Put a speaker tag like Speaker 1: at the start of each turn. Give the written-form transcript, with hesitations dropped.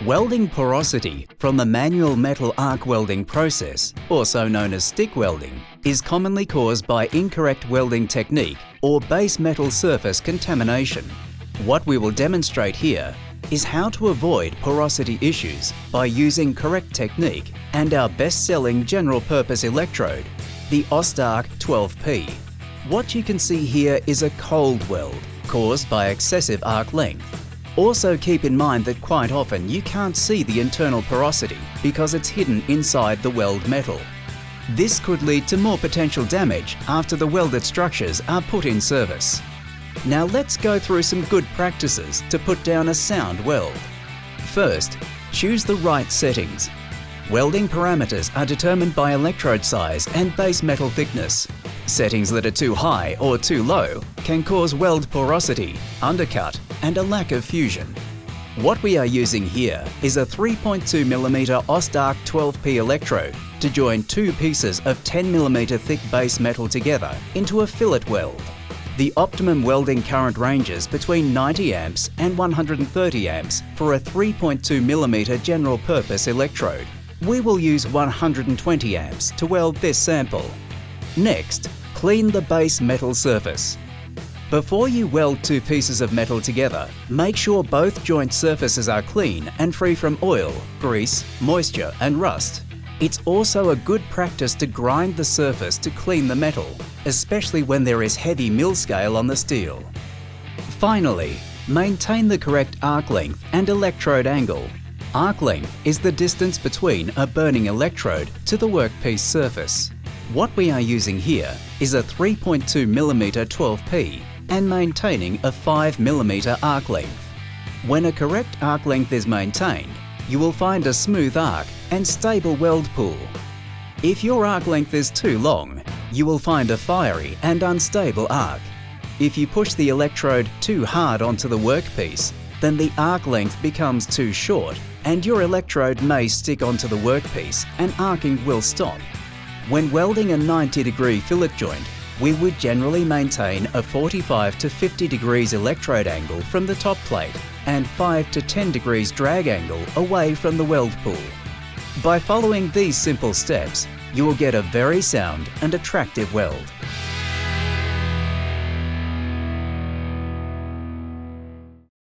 Speaker 1: Welding porosity from the manual metal arc welding process, also known as stick welding, is commonly caused by incorrect welding technique or base metal surface contamination. What we will demonstrate here is how to avoid porosity issues by using correct technique and our best-selling general-purpose electrode, the Ostarc 12P. What you can see here is a cold weld caused by excessive arc length. Also keep in mind that quite often you can't see the internal porosity because it's hidden inside the weld metal. This could lead to more potential damage after the welded structures are put in service. Now let's go through some good practices to put down a sound weld. First, choose the right settings. Welding parameters are determined by electrode size and base metal thickness. Settings that are too high or too low can cause weld porosity, undercut, and a lack of fusion. What we are using here is a 3.2mm Ostarc 12P electrode to join two pieces of 10mm thick base metal together into a fillet weld. The optimum welding current ranges between 90 amps and 130 amps for a 3.2mm general purpose electrode. We will use 120 amps to weld this sample. Next, clean the base metal surface. Before you weld two pieces of metal together, make sure both joint surfaces are clean and free from oil, grease, moisture and rust. It's also a good practice to grind the surface to clean the metal, especially when there is heavy mill scale on the steel. Finally, maintain the correct arc length and electrode angle. Arc length is the distance between a burning electrode to the workpiece surface. What we are using here is a 3.2mm 12P and maintaining a 5mm arc length. When a correct arc length is maintained, you will find a smooth arc and stable weld pool. If your arc length is too long, you will find a fiery and unstable arc. If you push the electrode too hard onto the workpiece, then the arc length becomes too short and your electrode may stick onto the workpiece and arcing will stop. When welding a 90-degree fillet joint, we would generally maintain a 45 to 50 degrees electrode angle from the top plate and 5 to 10 degrees drag angle away from the weld pool. By following these simple steps, you will get a very sound and attractive weld.